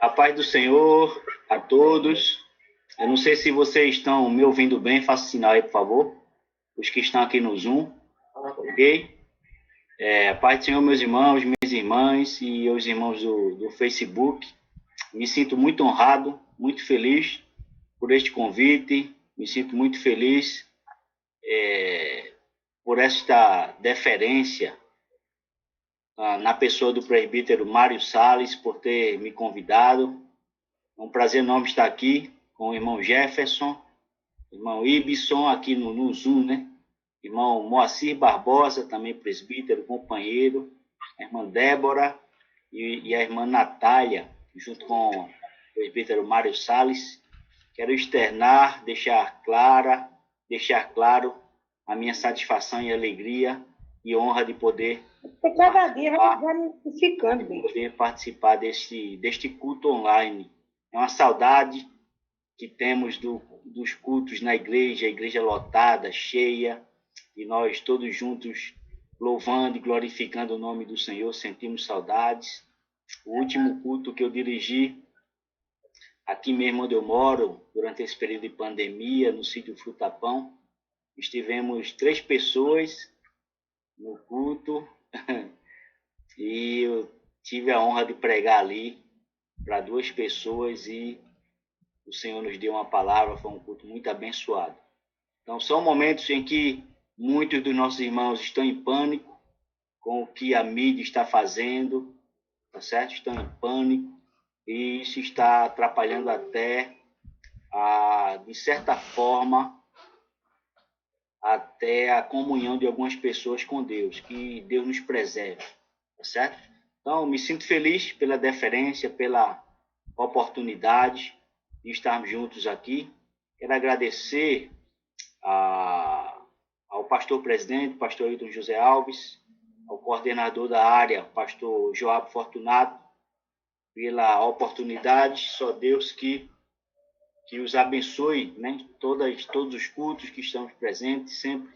A paz do Senhor a todos. Eu não sei se vocês estão me ouvindo bem, faça sinal aí, por favor. Os que estão aqui no Zoom, ok? A paz do Senhor, meus irmãos, minhas irmãs e os irmãos do Facebook. Me sinto muito honrado, muito feliz por este convite. Me sinto muito feliz por esta deferência na pessoa do presbítero Mário Salles, por ter me convidado. É um prazer enorme estar aqui com o irmão Jefferson, irmão Ibson, aqui no Zoom, né? Irmão Moacir Barbosa, também presbítero, companheiro, a irmã Débora e a irmã Natália, junto com o presbítero Mário Salles. Quero externar, deixar claro a minha satisfação e alegria e honra de poder cada dia vai ficando, poder participar deste culto online. É uma saudade que temos dos cultos na igreja, a igreja lotada, cheia, e nós todos juntos louvando e glorificando o nome do Senhor, sentimos saudades. O último culto que eu dirigi aqui mesmo onde eu moro, durante esse período de pandemia, no sítio Frutapão, estivemos 3 pessoas no culto e eu tive a honra de pregar ali para 2 pessoas e o Senhor nos deu uma palavra, foi um culto muito abençoado. Então, são momentos em que muitos dos nossos irmãos estão em pânico com o que a mídia está fazendo, tá certo? Estão em pânico e isso está atrapalhando até, de certa forma, até a comunhão de algumas pessoas com Deus, que Deus nos preserve, tá certo? Então, me sinto feliz pela deferência, pela oportunidade de estarmos juntos aqui. Quero agradecer ao pastor presidente, pastor Hilton José Alves, ao coordenador da área, pastor Joab Fortunato, pela oportunidade. Só Deus que os abençoe, né? Todos os cultos que estamos presentes, sempre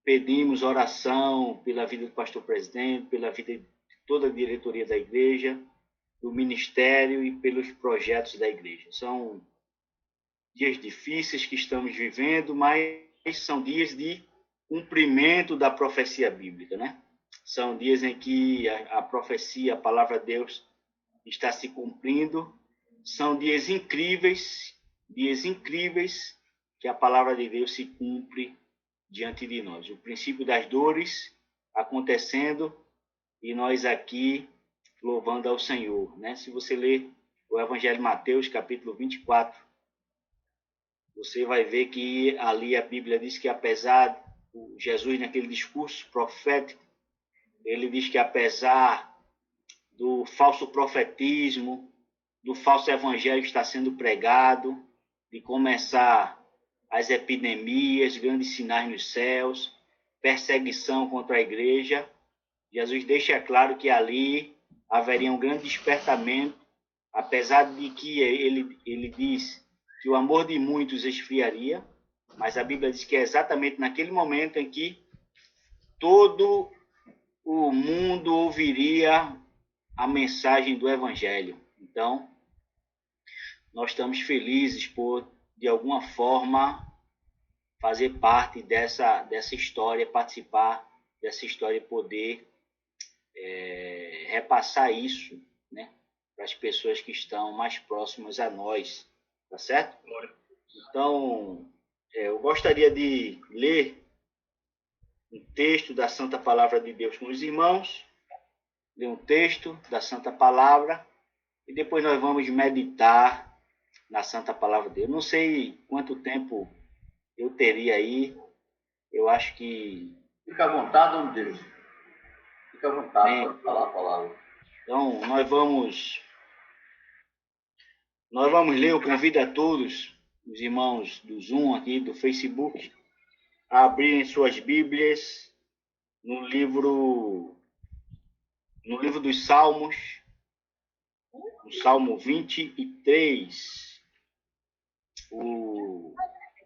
pedimos oração pela vida do pastor presidente, pela vida de toda a diretoria da igreja, do ministério e pelos projetos da igreja. São dias difíceis que estamos vivendo, mas são dias de cumprimento da profecia bíblica, né? São dias em que a profecia, a palavra de Deus está se cumprindo. São dias incríveis que a palavra de Deus se cumpre diante de nós. O princípio das dores acontecendo e nós aqui louvando ao Senhor, né? Se você ler o Evangelho de Mateus, capítulo 24, você vai ver que ali a Bíblia diz que apesar, Jesus naquele discurso profético, ele diz que apesar do falso profetismo, do falso evangelho que está sendo pregado, de começar as epidemias, grandes sinais nos céus, perseguição contra a igreja, Jesus deixa claro que ali haveria um grande despertamento, apesar de que ele diz que o amor de muitos esfriaria, mas a Bíblia diz que é exatamente naquele momento em que todo o mundo ouviria a mensagem do Evangelho. Então, nós estamos felizes por, de alguma forma, fazer parte dessa história, participar dessa história e poder repassar isso, né, para as pessoas que estão mais próximas a nós, tá certo? Então, eu gostaria de ler um texto da Santa Palavra de Deus com os irmãos, ler um texto da Santa Palavra e depois nós vamos meditar na Santa Palavra de Deus. Não sei quanto tempo eu teria aí, eu acho que... Fica à vontade, homem de Deus. Fica à vontade, pode falar a palavra. Então, nós vamos ler. Eu convido a todos, os irmãos do Zoom aqui, do Facebook, a abrirem suas Bíblias no livro dos Salmos, no Salmo 23.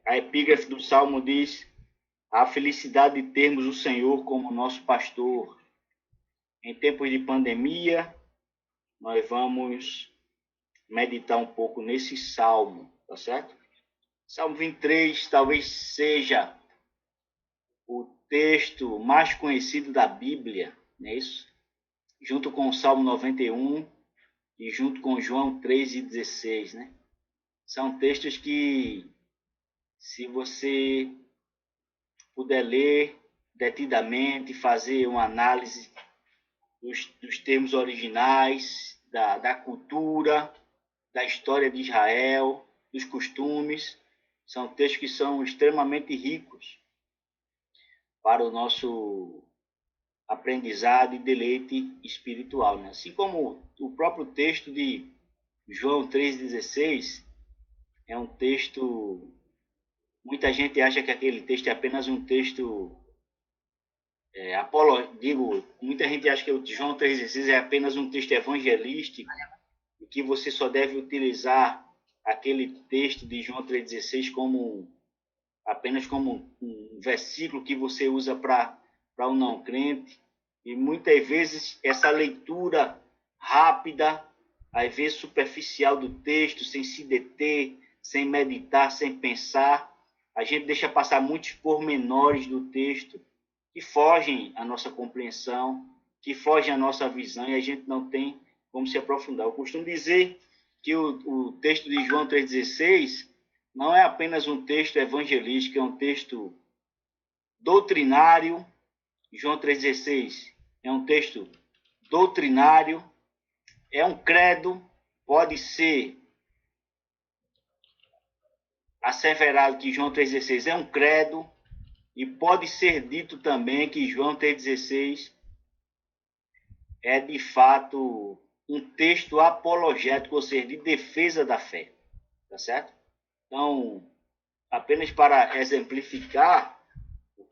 A epígrafe do Salmo diz: a felicidade de termos o Senhor como nosso pastor. Em tempos de pandemia, nós vamos meditar um pouco nesse salmo, tá certo? Salmo 23 talvez seja o texto mais conhecido da Bíblia, não é isso? Junto com o Salmo 91 e junto com João 3:16, né? São textos que, se você puder ler detidamente, fazer uma análise dos termos originais, da cultura, da história de Israel, dos costumes, são textos que são extremamente ricos para o nosso aprendizado e deleite espiritual, né? Assim como o próprio texto de João 3,16 é um texto... Muita gente acha que aquele texto é apenas um texto... muita gente acha que o João 3,16 é apenas um texto evangelístico e que você só deve utilizar aquele texto de João 3,16 apenas como um versículo que você usa para um não crente. E muitas vezes essa leitura rápida, às vezes superficial do texto, sem se deter, sem meditar, sem pensar, a gente deixa passar muitos pormenores do texto que fogem à nossa compreensão, que fogem à nossa visão, e a gente não tem como se aprofundar. Eu costumo dizer que o texto de João 3,16 não é apenas um texto evangelístico, é um texto doutrinário. João 3,16 é um texto doutrinário, é um credo, pode ser asseverado que João 3,16 é um credo, e pode ser dito também que João 3,16 é, de fato, um texto apologético, ou seja, de defesa da fé. Tá certo? Então, apenas para exemplificar o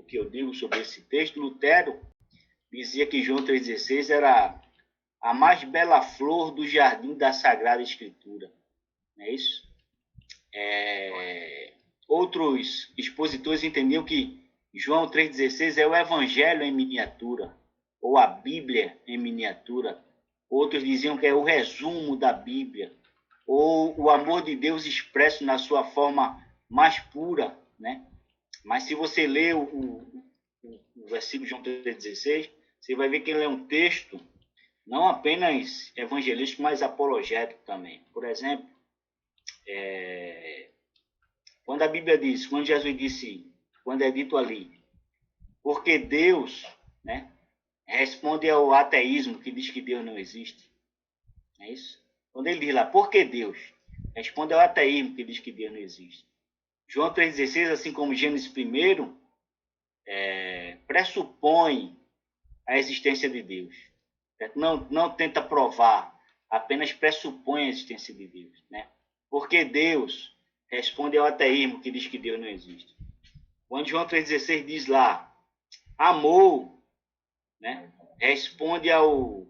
que eu digo sobre esse texto, Lutero dizia que João 3,16 era a mais bela flor do jardim da Sagrada Escritura. Não é isso? Outros expositores entendiam que João 3,16 é o Evangelho em miniatura, ou a Bíblia em miniatura. Outros diziam que é o resumo da Bíblia, ou o amor de Deus expresso na sua forma mais pura, né? Mas se você ler o versículo de João 3,16, você vai ver que ele é um texto não apenas evangelístico, mas apologético também. Por exemplo, quando a Bíblia diz, quando Jesus disse, quando é dito ali, porque Deus, né, responde ao ateísmo que diz que Deus não existe. Não é isso? Quando ele diz lá, porque Deus, responde ao ateísmo que diz que Deus não existe. João 3,16, assim como Gênesis 1, pressupõe a existência de Deus. Não tenta provar, apenas pressupõe a existência de Deus, né? Porque Deus responde ao ateísmo que diz que Deus não existe. Quando João 3,16 diz lá, amor, né, responde ao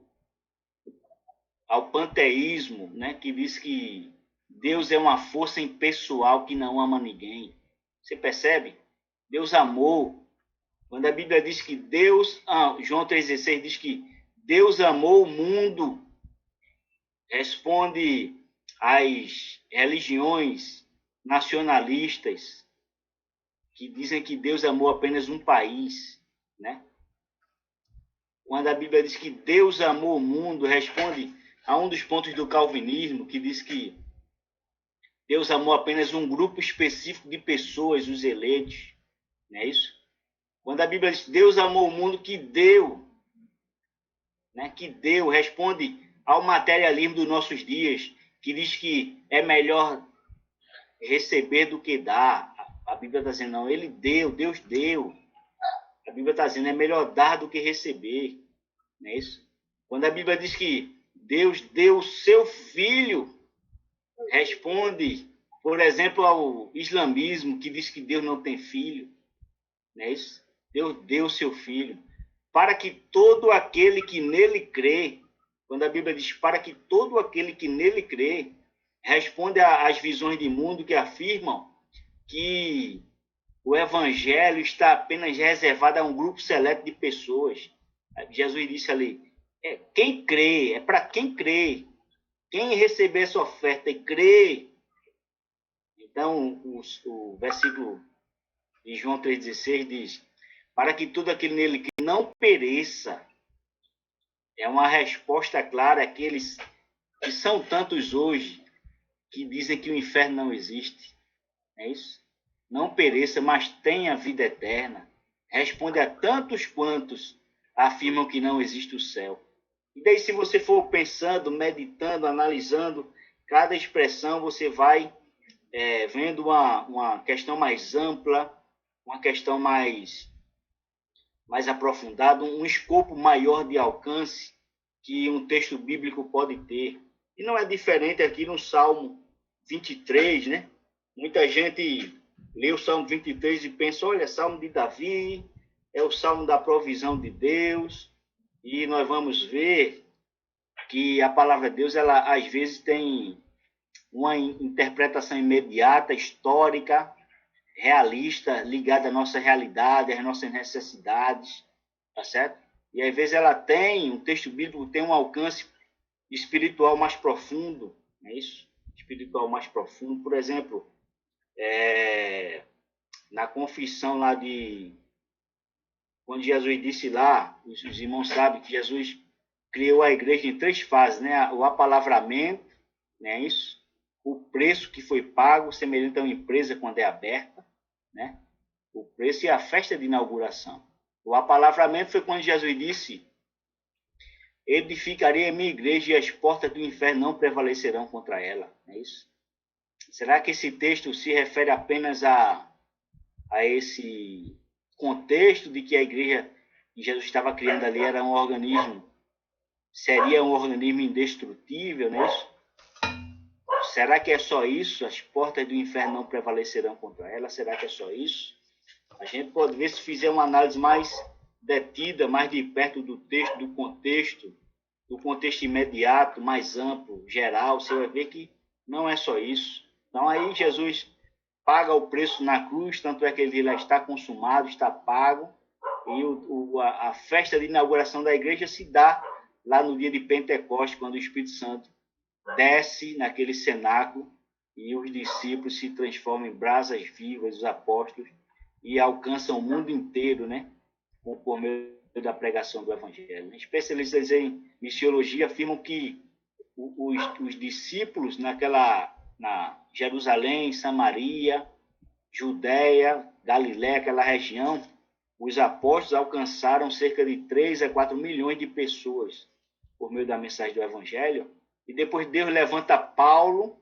panteísmo, né, que diz que Deus é uma força impessoal que não ama ninguém. Você percebe? Deus amou. Quando a Bíblia diz que João 3,16 diz que Deus amou o mundo, responde às religiões nacionalistas que dizem que Deus amou apenas um país, né? Quando a Bíblia diz que Deus amou o mundo, responde a um dos pontos do calvinismo, que diz que Deus amou apenas um grupo específico de pessoas, os eleitos. Não é isso? Quando a Bíblia diz que Deus amou o mundo, que deu, né? Que deu, responde ao materialismo dos nossos dias, que diz que é melhor receber do que dar. A Bíblia está dizendo, não, ele deu, Deus deu. A Bíblia está dizendo, é melhor dar do que receber. Não é isso? Quando a Bíblia diz que Deus deu o seu filho, responde, por exemplo, ao islamismo, que diz que Deus não tem filho. Não é isso? Deus deu o seu filho. Para que todo aquele que nele crê, quando a Bíblia diz para que todo aquele que nele crê, responde às visões de mundo que afirmam que o evangelho está apenas reservado a um grupo seleto de pessoas. Jesus disse ali, quem crê, é para quem crê. Quem receber essa oferta e crer, então o versículo de João 3,16 diz, para que tudo aquele nele que não pereça, é uma resposta clara àqueles que são tantos hoje, que dizem que o inferno não existe. É isso? Não pereça, mas tenha vida eterna. Responde a tantos quantos afirmam que não existe o céu. E daí, se você for pensando, meditando, analisando cada expressão, você vai vendo uma questão mais ampla, uma questão mais aprofundada, um escopo maior de alcance que um texto bíblico pode ter. E não é diferente aqui no Salmo 23, né? Muita gente lê o Salmo 23 e pensa, olha, Salmo de Davi, é o Salmo da provisão de Deus, e nós vamos ver que a palavra de Deus, ela às vezes tem uma interpretação imediata, histórica, realista, ligada à nossa realidade, às nossas necessidades, tá certo? E às vezes ela tem, um texto bíblico tem um alcance espiritual mais profundo, não é isso? Espiritual mais profundo. Por exemplo, na confissão lá de... Quando Jesus disse lá, os irmãos sabem que Jesus criou a igreja em 3 fases, né? O apalavramento, né? Isso? O preço que foi pago, semelhante a uma empresa quando é aberta, né? O preço e a festa de inauguração. O apalavramento foi quando Jesus disse, edificarei a minha igreja e as portas do inferno não prevalecerão contra ela. É isso? Será que esse texto se refere apenas a esse contexto de que a igreja que Jesus estava criando ali era um organismo, seria um organismo indestrutível, não é isso? Será que é só isso? As portas do inferno não prevalecerão contra ela? Será que é só isso? A gente pode ver, se fizer uma análise mais detida, mais de perto do texto, do contexto imediato, mais amplo, geral, você vai ver que não é só isso. Então aí Jesus paga o preço na cruz, tanto é que ele lá está consumado, está pago, e a festa de inauguração da igreja se dá lá no dia de Pentecostes, quando o Espírito Santo desce naquele cenáculo e os discípulos se transformam em brasas vivas, os apóstolos, e alcançam o mundo inteiro, né? Por meio da pregação do Evangelho. Especialistas em missiologia afirmam que os discípulos na Jerusalém, Samaria, Judéia, Galiléia, aquela região, os apóstolos alcançaram cerca de 3 a 4 milhões de pessoas por meio da mensagem do Evangelho. E depois Deus levanta Paulo,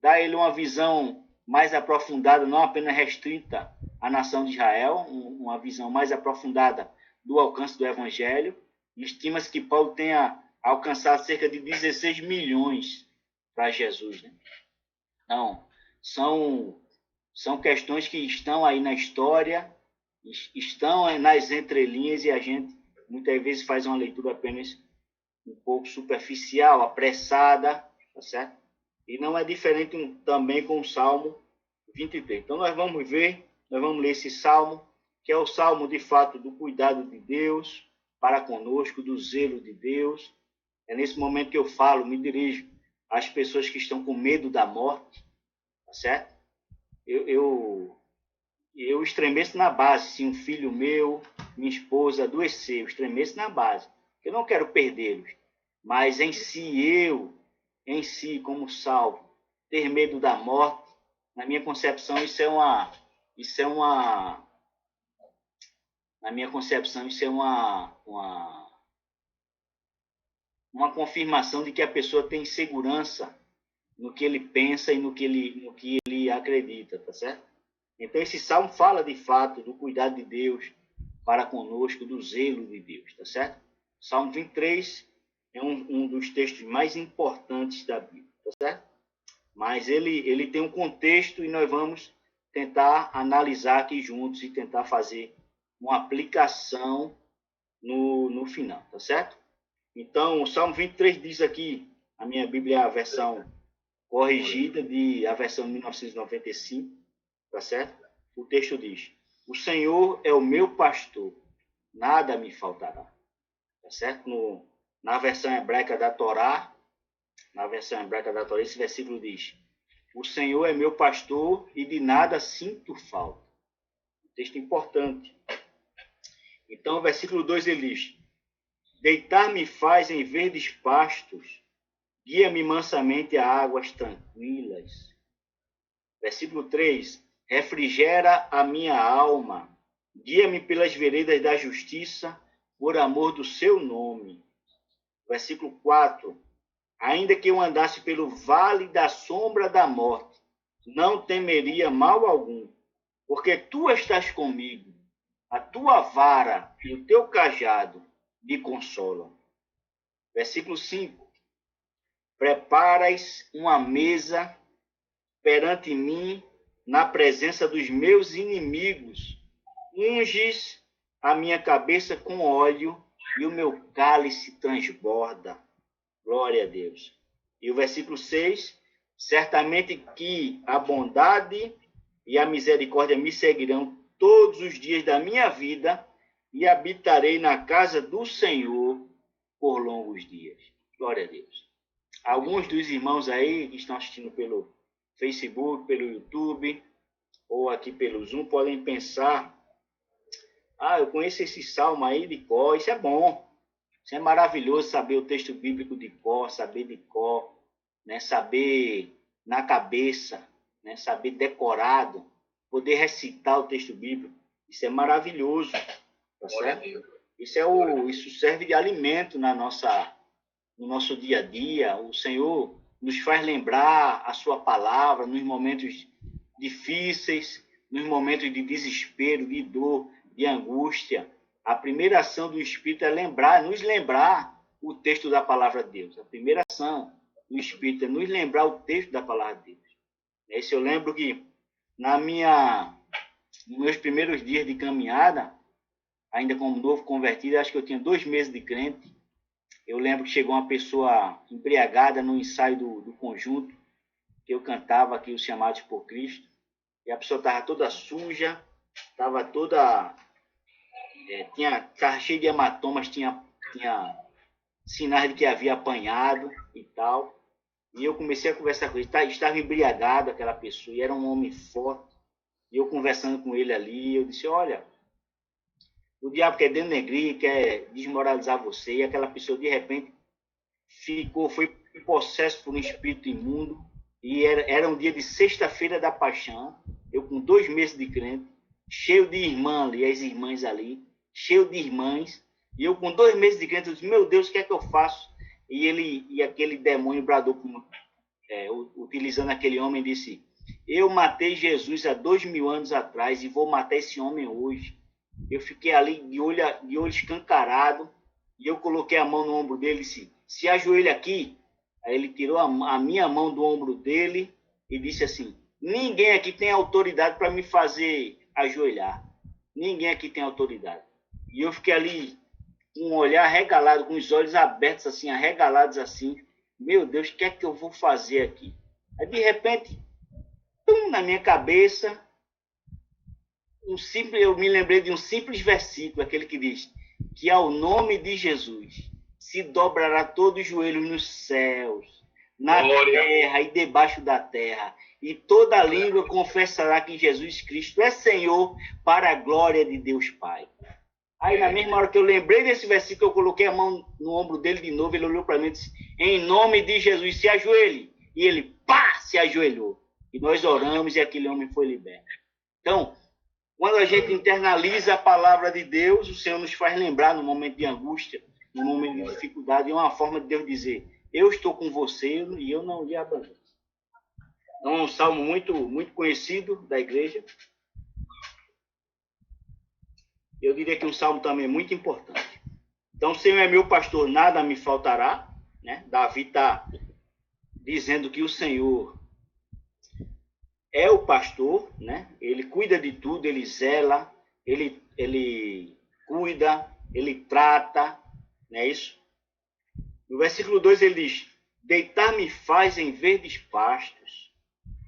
dá a ele uma visão mais aprofundada, não apenas restrita à nação de Israel, uma visão mais aprofundada do alcance do Evangelho. Estima-se que Paulo tenha alcançado cerca de 16 milhões para Jesus, né? Então, são questões que estão aí na história, estão nas entrelinhas, e a gente muitas vezes faz uma leitura apenas um pouco superficial, apressada, tá certo? E não é diferente também com o Salmo 23. Então nós vamos ler esse Salmo, que é o Salmo de fato do cuidado de Deus para conosco, do zelo de Deus. É nesse momento que eu falo, me dirijo às pessoas que estão com medo da morte, tá certo? Eu estremeço na base, se um filho meu, minha esposa adoecer, eu estremeço na base. Eu não quero perdê-los, mas em si, como salvo, ter medo da morte, na minha concepção, uma confirmação de que a pessoa tem segurança no que ele pensa e no que ele acredita, tá certo? Então, esse salmo fala, de fato, do cuidado de Deus para conosco, do zelo de Deus, tá certo? Salmo 23 é um dos textos mais importantes da Bíblia, tá certo? Mas ele tem um contexto e nós vamos tentar analisar aqui juntos e tentar fazer uma aplicação no final, tá certo? Então, o Salmo 23 diz aqui, a minha Bíblia é a versão corrigida, a versão 1995, tá certo? O texto diz, o Senhor é o meu pastor, nada me faltará, tá certo? Na versão hebraica da Torá, Na versão hebraica da Torá, esse versículo diz: o Senhor é meu pastor e de nada sinto falta. Um texto importante. Então, o versículo 2 ele diz: deitar-me faz em verdes pastos, guia-me mansamente a águas tranquilas. Versículo 3: refrigera a minha alma, guia-me pelas veredas da justiça, por amor do seu nome. Versículo 4: ainda que eu andasse pelo vale da sombra da morte, não temeria mal algum, porque tu estás comigo, a tua vara e o teu cajado me consolam. Versículo 5: preparas uma mesa perante mim na presença dos meus inimigos, unges a minha cabeça com óleo e o meu cálice transborda. Glória a Deus. E o versículo 6, certamente que a bondade e a misericórdia me seguirão todos os dias da minha vida e habitarei na casa do Senhor por longos dias. Glória a Deus. Alguns dos irmãos aí que estão assistindo pelo Facebook, pelo YouTube ou aqui pelo Zoom podem pensar: eu conheço esse salmo aí de cor, isso é bom. Isso é maravilhoso, saber o texto bíblico de cor, saber de cor, né? Saber na cabeça, né? Saber decorado, poder recitar o texto bíblico. Isso é maravilhoso, tá certo? Isso serve de alimento no nosso dia a dia. O Senhor nos faz lembrar a sua palavra nos momentos difíceis, nos momentos de desespero, de dor, de angústia. A primeira ação do Espírito é nos lembrar o texto da palavra de Deus. A primeira ação do Espírito é nos lembrar o texto da palavra de Deus. Esse eu lembro que nos meus primeiros dias de caminhada, ainda como novo convertido, acho que eu tinha 2 meses de crente. Eu lembro que chegou uma pessoa embriagada no ensaio do conjunto, que eu cantava aqui, os Chamados por Cristo. E a pessoa estava toda suja, estava toda... Estava cheio de hematomas, tinha sinais de que havia apanhado e tal. E eu comecei a conversar com ele. Estava embriagado aquela pessoa, e era um homem forte. E eu conversando com ele ali, eu disse: olha, o diabo quer denegrir, quer desmoralizar você. E aquela pessoa, de repente, foi possesso por um espírito imundo. E era um dia de sexta-feira da paixão. Eu com 2 meses de crente, cheio de irmã ali, as irmãs ali, cheio de irmãs. E eu com 2 meses de crente, eu disse: meu Deus, o que é que eu faço? E aquele demônio bradou, utilizando aquele homem, disse: eu matei Jesus há 2000 anos atrás e vou matar esse homem hoje. Eu fiquei ali de olho escancarado, e eu coloquei a mão no ombro dele e disse: se ajoelha aqui. Aí ele tirou a minha mão do ombro dele e disse assim: ninguém aqui tem autoridade para me fazer ajoelhar. Ninguém aqui tem autoridade. E eu fiquei ali com um olhar arregalado, com os olhos abertos assim, arregalados assim. Meu Deus, o que é que eu vou fazer aqui? Aí, de repente, na minha cabeça, eu me lembrei de um simples versículo, aquele que diz que ao nome de Jesus se dobrará todo o joelho nos céus, na terra e debaixo da terra, e toda língua confessará que Jesus Cristo é Senhor, para a glória de Deus Pai. Aí, na mesma hora que eu lembrei desse versículo, eu coloquei a mão no ombro dele de novo, ele olhou para mim e disse: em nome de Jesus, se ajoelhe. E ele, se ajoelhou. E nós oramos e aquele homem foi liberto. Então, quando a gente internaliza a palavra de Deus, o Senhor nos faz lembrar no momento de angústia, no momento de dificuldade, é uma forma de Deus dizer: eu estou com você e eu não lhe abandono. Então, é um salmo muito, muito conhecido da igreja. Eu diria que um salmo também muito importante. Então, o Senhor é meu pastor, nada me faltará. Né? Davi está dizendo que o Senhor é o pastor, né? Ele cuida de tudo, ele zela, ele cuida, ele trata, não é isso? No versículo 2 ele diz: deitar-me faz em verdes pastos,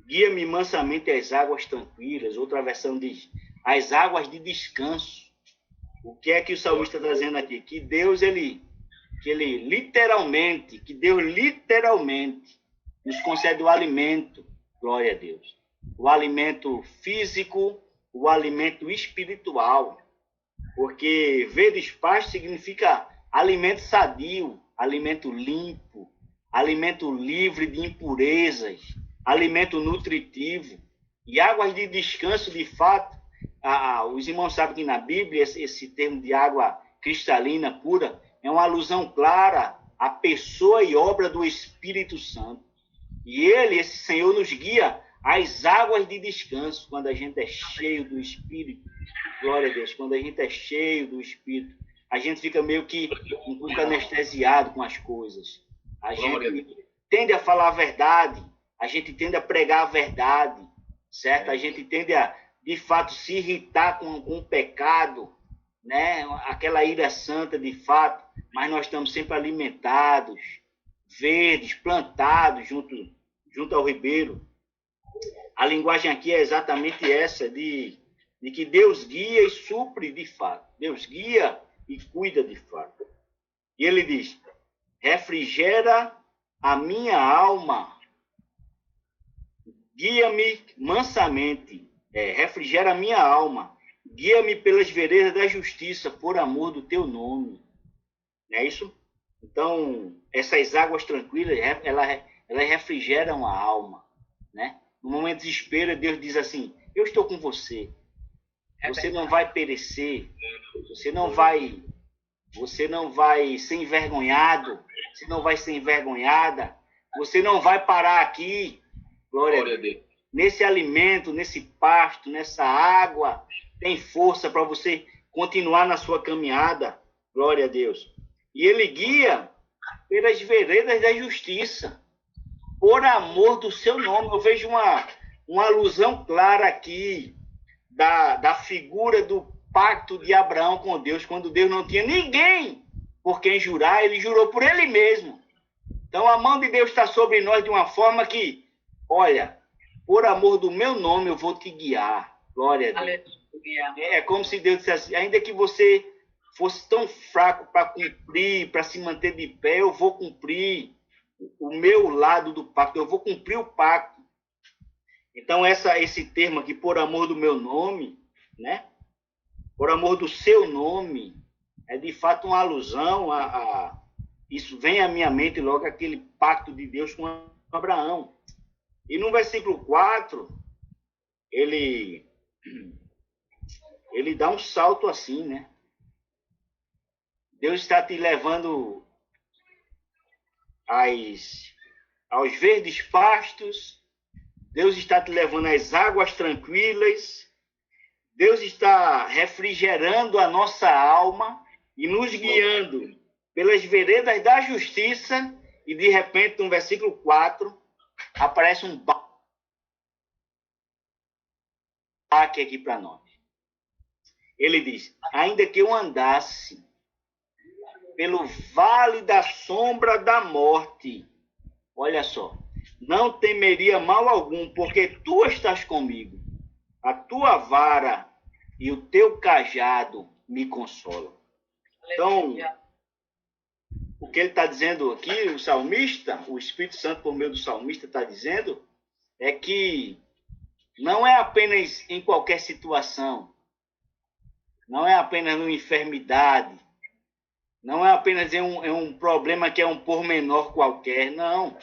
guia-me mansamente às águas tranquilas. Outra versão diz: as águas de descanso. O que é que o salmista está dizendo aqui? Que Deus, ele que Deus literalmente nos concede o alimento, glória a Deus. O alimento físico, o alimento espiritual. Porque verdes pastos significa alimento sadio, alimento limpo, alimento livre de impurezas, alimento nutritivo. E águas de descanso, de fato, os irmãos sabem que na Bíblia esse termo de água cristalina, pura, é uma alusão clara à pessoa e obra do Espírito Santo. E ele, esse Senhor, nos guia às águas de descanso, quando a gente é cheio do Espírito. Glória a Deus. Quando a gente é cheio do Espírito, a gente fica meio que um pouco anestesiado com as coisas. A gente tende a falar a verdade, a gente tende a pregar a verdade, certo? A gente tende a, de fato, se irritar com o pecado, né? Aquela ira santa, de fato, mas nós estamos sempre alimentados, verdes, plantados junto ao ribeiro. A linguagem aqui é exatamente essa, de que Deus guia e supre de fato. Deus guia e cuida de fato. E ele diz, refrigera a minha alma, guia-me mansamente, refrigera a minha alma, guia-me pelas veredas da justiça, por amor do teu nome. Não é isso? Então, essas águas tranquilas, elas refrigeram a alma, né? No momento de desespero, Deus diz assim, eu estou com você. Você não vai perecer. Você não vai ser envergonhado. Você não vai ser envergonhada. Você não vai parar aqui. Glória a Deus. Nesse alimento, nesse pasto, nessa água, tem força para você continuar na sua caminhada. Glória a Deus. E ele guia pelas veredas da justiça, por amor do seu nome. Eu vejo uma alusão clara aqui da figura do pacto de Abraão com Deus, quando Deus não tinha ninguém por quem jurar, ele jurou por ele mesmo. Então a mão de Deus está sobre nós de uma forma que, olha, por amor do meu nome eu vou te guiar. Glória a Deus. É como se Deus dissesse, ainda que você fosse tão fraco para cumprir, para se manter de pé, eu vou cumprir o meu lado do pacto, eu vou cumprir o pacto. Então, esse termo aqui, por amor do meu nome, né? Por amor do seu nome, é de fato uma alusão isso vem à minha mente logo aquele pacto de Deus com Abraão. E no versículo 4, ele dá um salto assim, né? Deus está te levando aos verdes pastos, Deus está te levando às águas tranquilas, Deus está refrigerando a nossa alma e nos guiando pelas veredas da justiça, e de repente, no versículo 4, aparece um baque aqui para nós. Ele diz, ainda que eu andasse pelo vale da sombra da morte, olha só, não temeria mal algum, porque tu estás comigo. A tua vara e o teu cajado me consolam. Então, o que ele está dizendo aqui, o salmista, o Espírito Santo, por meio do salmista, está dizendo, é que não é apenas em qualquer situação, não é apenas numa enfermidade, não é apenas em um problema que é um pormenor qualquer, não.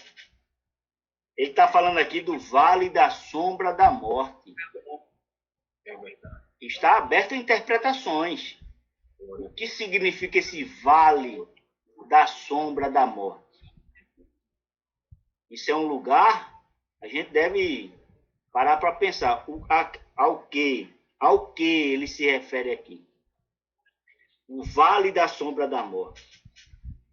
Ele está falando aqui do vale da sombra da morte. Está aberto a interpretações. O que significa esse vale da sombra da morte? Isso é um lugar, a gente deve parar para pensar ao que ele se refere aqui. O vale da sombra da morte.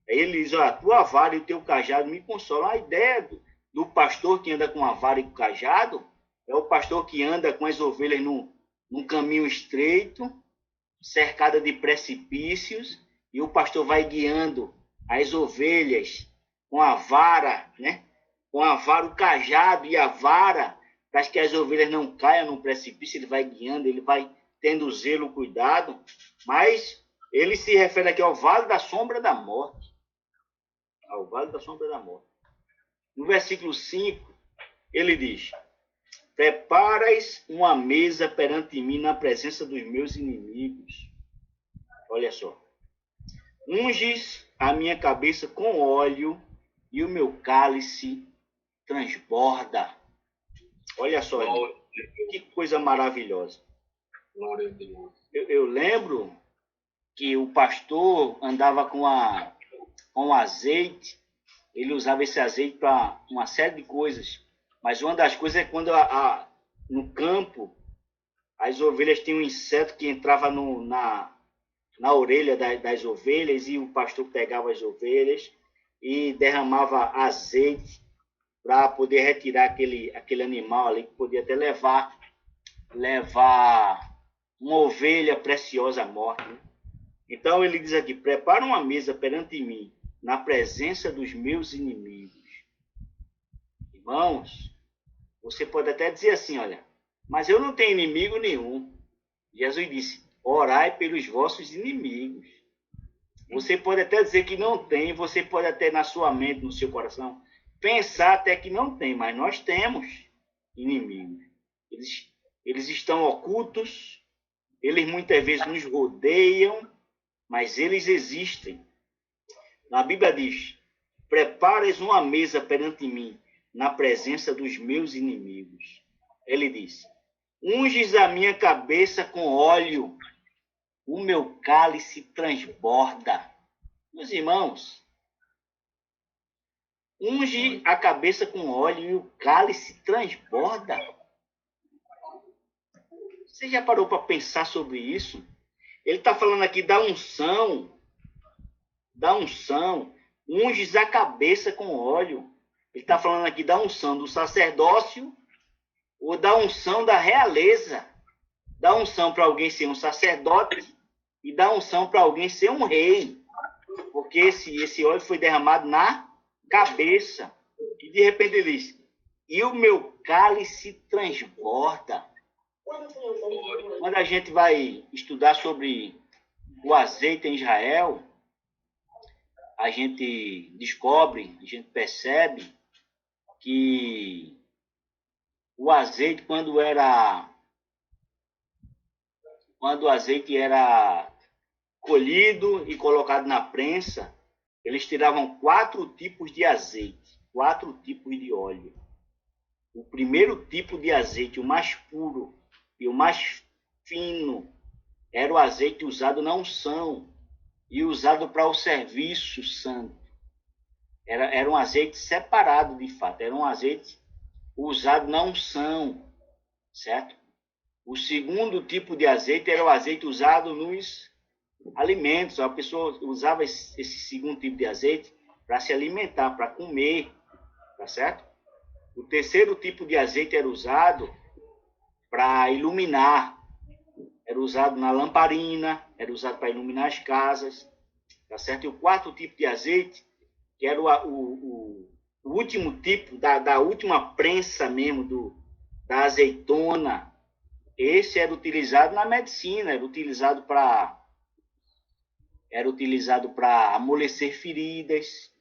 Ele diz, a tua vara e o teu cajado me consolam. A ideia do pastor que anda com a vara e com o cajado é o pastor que anda com as ovelhas num caminho estreito, cercada de precipícios, e o pastor vai guiando as ovelhas com a vara, né? Com a vara, o cajado e a vara, para que as ovelhas não caiam no precipício. Ele vai guiando, ele vai tendo zelo, cuidado, mas ele se refere aqui ao vale da sombra da morte. ao vale da sombra da morte. No versículo 5, ele diz: preparas uma mesa perante mim na presença dos meus inimigos. Olha só. Unges a minha cabeça com óleo e o meu cálice transborda. Olha só, que coisa maravilhosa. Glória a Deus. Eu lembro que o pastor andava com azeite, ele usava esse azeite para uma série de coisas, mas uma das coisas é quando no campo as ovelhas tinham um inseto que entrava na orelha das ovelhas, e o pastor pegava as ovelhas e derramava azeite para poder retirar aquele animal ali, que podia até levar uma ovelha preciosa à morte, né? Então ele diz aqui: prepara uma mesa perante mim, na presença dos meus inimigos. Irmãos, você pode até dizer assim: olha, mas eu não tenho inimigo nenhum. Jesus disse: orai pelos vossos inimigos. Você pode até dizer que não tem, você pode até na sua mente, no seu coração, pensar até que não tem, mas nós temos inimigos. Eles estão ocultos, eles muitas vezes nos rodeiam, mas eles existem. Na Bíblia diz: prepares uma mesa perante mim, na presença dos meus inimigos. Ele diz: unges a minha cabeça com óleo, o meu cálice transborda. Meus irmãos, unge a cabeça com óleo e o cálice transborda. Você já parou para pensar sobre isso? Ele está falando aqui da unção, unges a cabeça com óleo. Ele está falando aqui da unção do sacerdócio ou da unção da realeza. Da unção para alguém ser um sacerdote e da unção para alguém ser um rei. Porque esse óleo foi derramado na cabeça. E de repente ele diz: e o meu cálice transborda. Quando a gente vai estudar sobre o azeite em Israel, a gente descobre, a gente percebe que o azeite, quando o azeite era colhido e colocado na prensa, eles tiravam 4 tipos de azeite, 4 tipos de óleo. O primeiro tipo de azeite, o mais puro e o mais fino, era o azeite usado na unção e usado para o serviço santo. Era um azeite separado, de fato. Era um azeite usado na unção, certo? O segundo tipo de azeite era o azeite usado nos alimentos. A pessoa usava esse segundo tipo de azeite para se alimentar, para comer, tá certo? O terceiro tipo de azeite era usado para iluminar. Era usado na lamparina, era usado para iluminar as casas, tá certo? E o quarto tipo de azeite, que era o último tipo, da última prensa mesmo, da azeitona, esse era utilizado na medicina, era utilizado para amolecer feridas,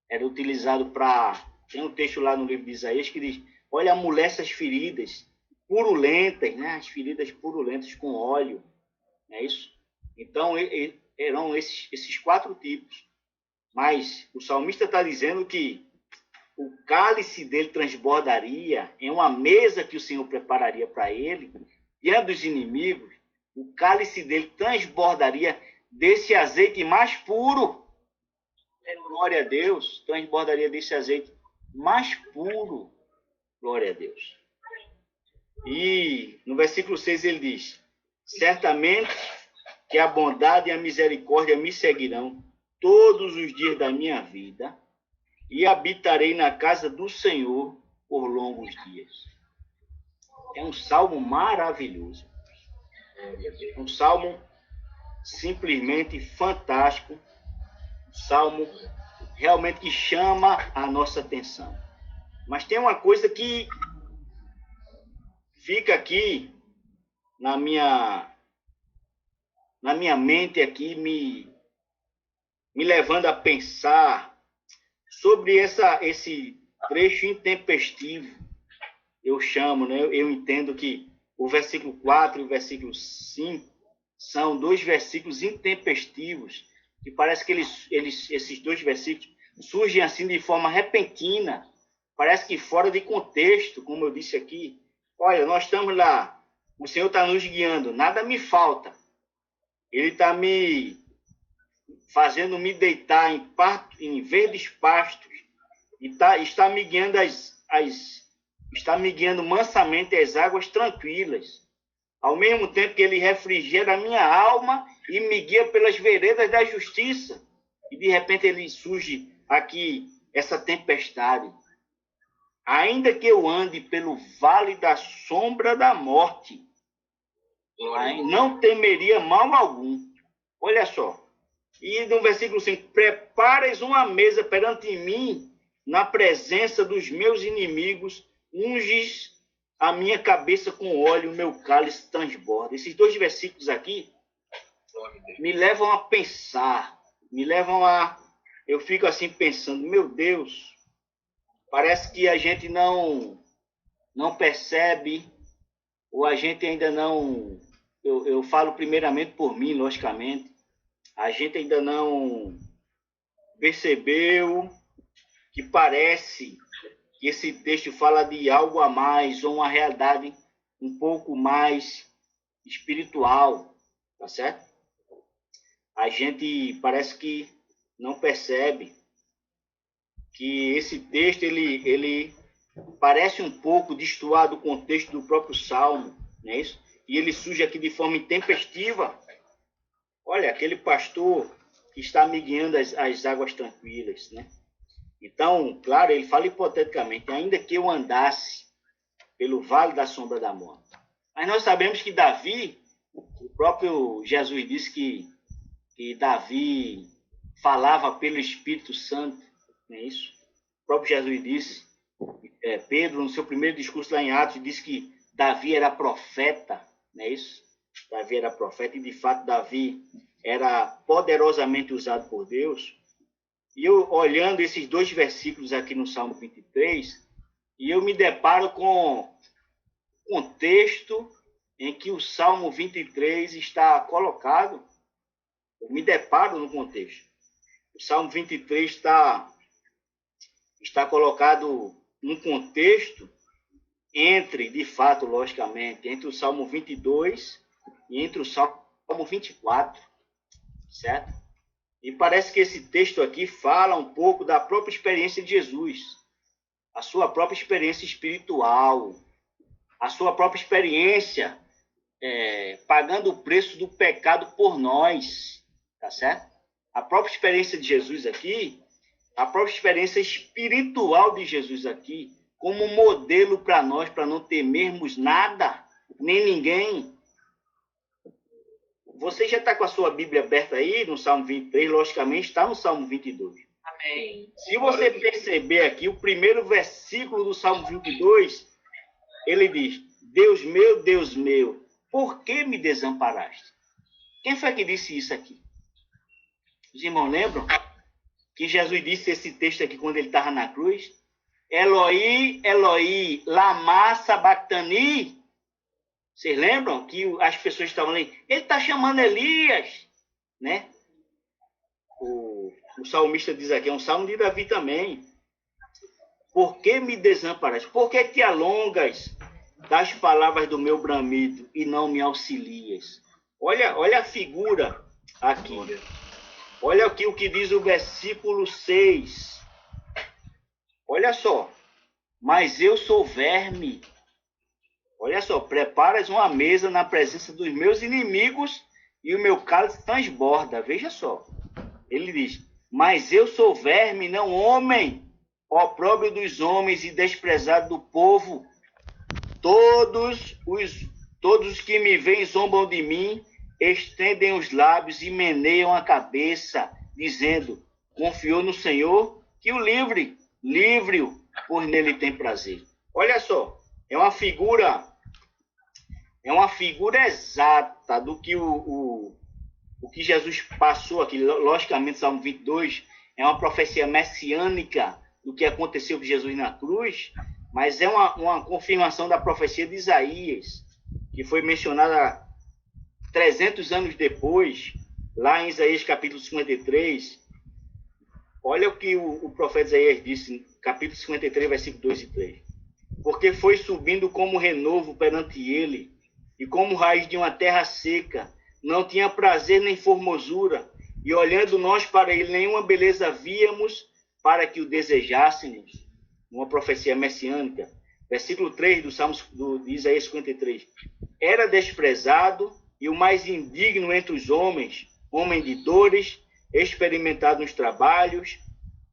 era utilizado para... Tem um texto lá no livro de Isaías que diz: olha, amolece as feridas purulentas, né? As feridas purulentas com óleo, não é isso? Então, eram esses 4 tipos. Mas o salmista está dizendo que o cálice dele transbordaria em uma mesa que o Senhor prepararia para ele, diante dos inimigos. O cálice dele transbordaria desse azeite mais puro. Glória a Deus, transbordaria desse azeite mais puro. Glória a Deus. E no versículo 6 ele diz: certamente que a bondade e a misericórdia me seguirão todos os dias da minha vida, e habitarei na casa do Senhor por longos dias. É um salmo maravilhoso. É um salmo simplesmente fantástico. Um salmo realmente que chama a nossa atenção. Mas tem uma coisa que fica aqui na minha mente aqui, me levando a pensar sobre esse trecho intempestivo, eu chamo, né? Eu entendo que o versículo 4 e o versículo 5 são dois versículos intempestivos, que parece que esses dois versículos surgem assim de forma repentina, parece que fora de contexto, como eu disse aqui. Olha, nós estamos lá, o Senhor está nos guiando, nada me falta. Ele está me fazendo me deitar em verdes pastos e está me guiando está me guiando mansamente às águas tranquilas, ao mesmo tempo que ele refrigera a minha alma e me guia pelas veredas da justiça. E de repente ele surge aqui essa tempestade. Ainda que eu ande pelo vale da sombra da morte, não temeria mal algum. Olha só. E no versículo 5, prepares uma mesa perante mim, na presença dos meus inimigos, unges a minha cabeça com óleo, o meu cálice transborda. Esses dois versículos aqui me levam a pensar, eu fico assim pensando, meu Deus, parece que a gente não percebe, ou a gente ainda não, eu falo primeiramente por mim, logicamente, a gente ainda não percebeu que parece que esse texto fala de algo a mais, ou uma realidade um pouco mais espiritual, tá certo? A gente parece que não percebe que esse texto, ele parece um pouco destoado do contexto do próprio Salmo, não é isso? E ele surge aqui de forma intempestiva. Olha, aquele pastor que está me guiando às águas tranquilas, né? Então, claro, ele fala hipoteticamente, ainda que eu andasse pelo vale da sombra da morte. Mas nós sabemos que Davi, o próprio Jesus disse que Davi falava pelo Espírito Santo, não é isso? O próprio Jesus disse, Pedro, no seu primeiro discurso lá em Atos, disse que Davi era profeta, não é isso? Davi era profeta, e de fato Davi era poderosamente usado por Deus. E eu, olhando esses dois versículos aqui no Salmo 23, e eu me deparo com o contexto em que o Salmo 23 está colocado. Eu me deparo no contexto. O Salmo 23 está colocado num contexto entre, de fato, logicamente, entre o Salmo 22 e entre o Salmo 24, certo? E parece que esse texto aqui fala um pouco da própria experiência de Jesus, a sua própria experiência espiritual, a sua própria experiência pagando o preço do pecado por nós, tá certo? A própria experiência de Jesus aqui, a própria experiência espiritual de Jesus aqui, como modelo para nós, para não temermos nada, nem ninguém. Você já está com a sua Bíblia aberta aí, no Salmo 23, logicamente está no Salmo 22. Amém. Se você perceber aqui, o primeiro versículo do Salmo 22, ele diz, Deus meu, por que me desamparaste? Quem foi que disse isso aqui? Os irmãos lembram que Jesus disse esse texto aqui quando ele estava na cruz? Eloi, Eloi, lama sabachthani. Vocês lembram que as pessoas estavam ali? Ele está chamando Elias, né? O salmista diz aqui, é um salmo de Davi também. Por que me desamparaste? Por que te alongas das palavras do meu bramido e não me auxilias? Olha a figura aqui. Olha aqui o que diz o versículo 6. Olha só. Mas eu sou verme. Olha só, preparas uma mesa na presença dos meus inimigos e o meu cálice transborda. Veja só. Ele diz, mas eu sou verme, não homem, opróbrio dos homens e desprezado do povo. Todos os que me veem zombam de mim, estendem os lábios e meneiam a cabeça, dizendo, confiou no Senhor, que o livre-o, pois nele tem prazer. Olha só, é uma figura exata do que o que Jesus passou aqui. Logicamente, Salmo 22 é uma profecia messiânica do que aconteceu com Jesus na cruz, mas é uma confirmação da profecia de Isaías, que foi mencionada 300 anos depois, lá em Isaías capítulo 53. Olha o que o profeta Isaías disse, capítulo 53, versículo 2 e 3. Porque foi subindo como renovo perante ele, e como raiz de uma terra seca, não tinha prazer nem formosura, e olhando nós para ele, nenhuma beleza víamos para que o desejássemos. Uma profecia messiânica. Versículo 3 do Salmo de Isaías 53. Era desprezado e o mais indigno entre os homens, homem de dores, experimentado nos trabalhos,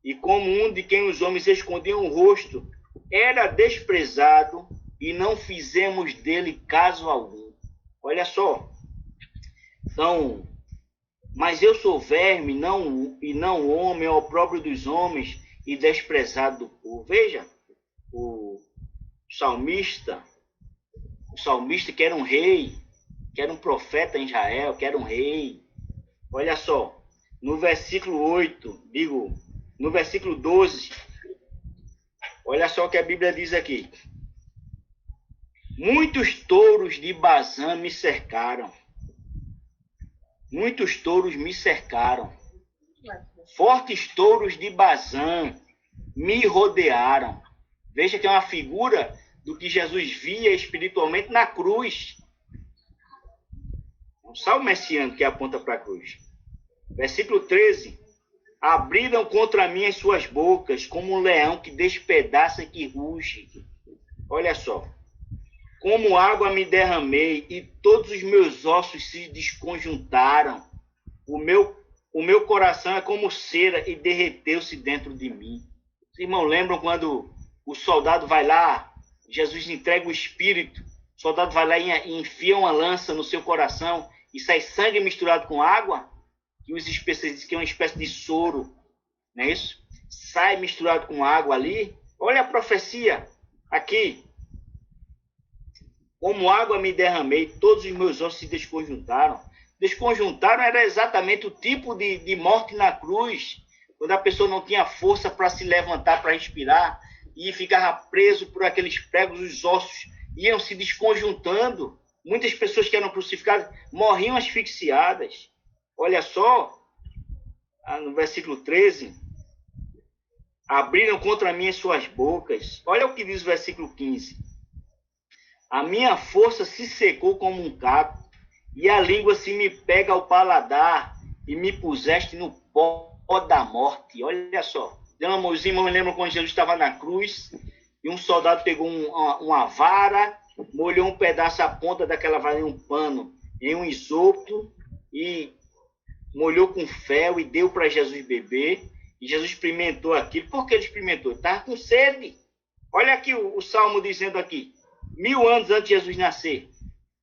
e como um de quem os homens escondiam o rosto, era desprezado e não fizemos dele caso algum. Olha só. Então, mas eu sou verme, e não homem, opróbrio dos homens e desprezado do povo. Veja, o salmista que era um rei, que era um profeta em Israel, que era um rei. Olha só, no versículo 12, olha só o que a Bíblia diz aqui. Muitos touros de Bazã me cercaram. Muitos touros me cercaram. Fortes touros de Bazã me rodearam. Veja que é uma figura do que Jesus via espiritualmente na cruz. Um salmo messiânico que aponta para a cruz. Versículo 13. Abriram contra mim as suas bocas, como um leão que despedaça e que ruge. Olha só. Como água me derramei, e todos os meus ossos se desconjuntaram. O meu coração é como cera, e derreteu-se dentro de mim. Os irmãos lembram quando o soldado vai lá, Jesus entrega o Espírito, o soldado vai lá e enfia uma lança no seu coração, e sai sangue misturado com água? Que os especialistas dizem que é uma espécie de soro, não é isso? Sai misturado com água ali. Olha a profecia aqui. Como água me derramei, todos os meus ossos se desconjuntaram. Desconjuntaram era exatamente o tipo de morte na cruz, quando a pessoa não tinha força para se levantar, para respirar, e ficava preso por aqueles pregos, os ossos iam se desconjuntando. Muitas pessoas que eram crucificadas morriam asfixiadas. Olha só, no versículo 13, abriram contra mim as suas bocas. Olha o que diz o versículo 15. A minha força se secou como um caco, e a língua se me pega ao paladar, e me puseste no pó da morte. Olha só. Os irmãos lembram quando Jesus estava na cruz, e um soldado pegou uma vara, molhou um pedaço, a ponta daquela vara em um pano, em um isopo, e molhou com fel e deu para Jesus beber. E Jesus experimentou aquilo. Por que ele experimentou? Ele estava com sede. Olha aqui o Salmo dizendo aqui. 1000 anos antes de Jesus nascer.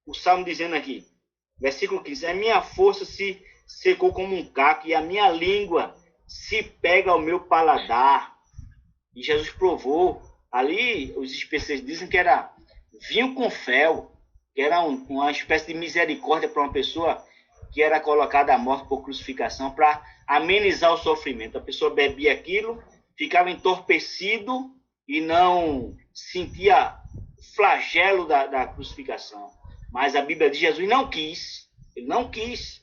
O Salmo dizendo aqui. Versículo 15. A minha força se secou como um caco, e a minha língua se pega ao meu paladar. E Jesus provou. Ali, os especialistas dizem que era vinho com fel, que era uma espécie de misericórdia para uma pessoa que era colocada à morte por crucificação, para amenizar o sofrimento. A pessoa bebia aquilo, ficava entorpecido e não sentia flagelo da crucificação. Mas a Bíblia diz que Jesus não quis. Ele não quis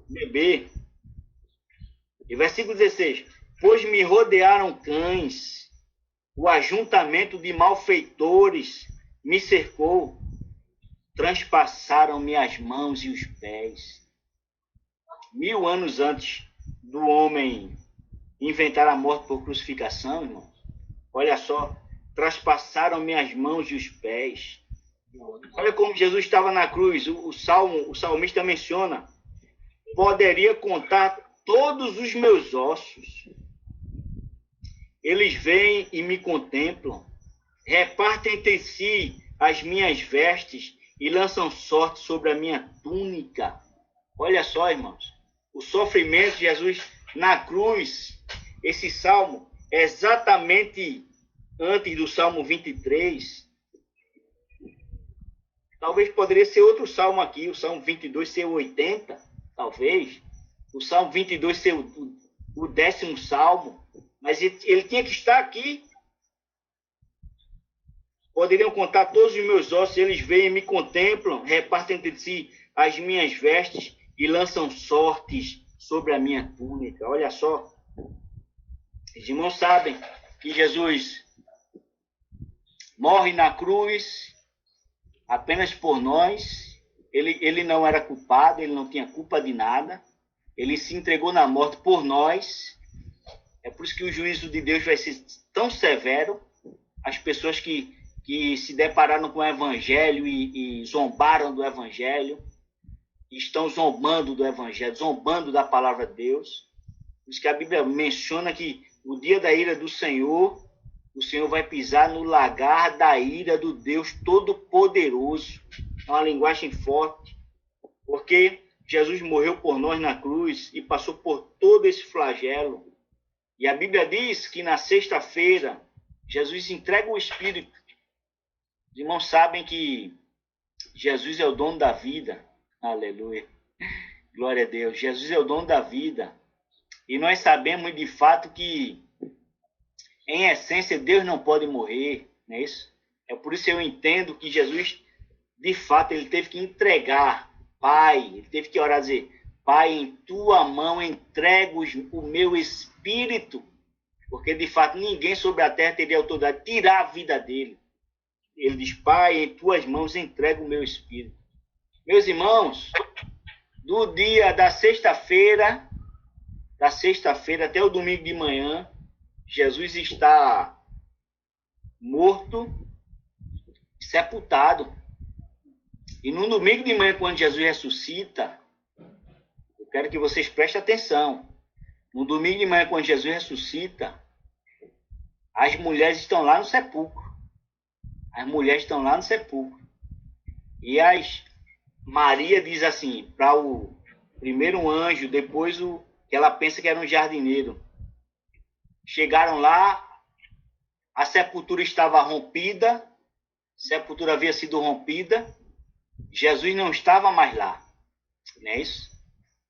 beber. E versículo 16. Pois me rodearam cães, o ajuntamento de malfeitores me cercou, transpassaram-me as mãos e os pés. 1000 anos antes do homem inventar a morte por crucificação, irmão, olha só, traspassaram-me as mãos e os pés. Olha como Jesus estava na cruz. O salmista menciona: poderia contar todos os meus ossos. Eles vêm e me contemplam, repartem entre si as minhas vestes e lançam sorte sobre a minha túnica. Olha só, irmãos, o sofrimento de Jesus na cruz. Esse salmo é exatamente antes do Salmo 23. Talvez poderia ser outro salmo aqui, o Salmo 22 ser o 80, talvez. O Salmo 22 ser o 10º salmo, mas ele tinha que estar aqui. Poderiam contar todos os meus ossos, eles veem e me contemplam, repartem entre si as minhas vestes e lançam sortes sobre a minha túnica. Olha só, os irmãos sabem que Jesus morre na cruz apenas por nós. Ele não era culpado, ele não tinha culpa de nada. Ele se entregou na morte por nós. É por isso que o juízo de Deus vai ser tão severo. As pessoas que se depararam com o Evangelho e zombaram do Evangelho, estão zombando do Evangelho, zombando da palavra de Deus. Por isso que a Bíblia menciona que o dia da ira do Senhor, o Senhor vai pisar no lagar da ira do Deus Todo-Poderoso. É uma linguagem forte, porque Jesus morreu por nós na cruz e passou por todo esse flagelo. E a Bíblia diz que na sexta-feira, Jesus entrega o Espírito. Os irmãos sabem que Jesus é o dono da vida. Aleluia. Glória a Deus. Jesus é o dono da vida. E nós sabemos de fato que, em essência, Deus não pode morrer. Não é isso? É por isso que eu entendo que Jesus, de fato, ele teve que entregar. Pai, ele teve que orar e dizer: Pai, em tua mão entrego o meu espírito. Porque, de fato, ninguém sobre a terra teria autoridade de tirar a vida dele. Ele diz: Pai, em tuas mãos entrego o meu espírito. Meus irmãos, do dia da sexta-feira até o domingo de manhã, Jesus está morto, sepultado. E no domingo de manhã, quando Jesus ressuscita, eu quero que vocês prestem atenção. No domingo de manhã, quando Jesus ressuscita, as mulheres estão lá no sepulcro. As mulheres estão lá no sepulcro. E Maria diz assim, para o primeiro anjo, depois que ela pensa que era um jardineiro. Chegaram lá, a sepultura estava rompida, a sepultura havia sido rompida, Jesus não estava mais lá. Não é isso?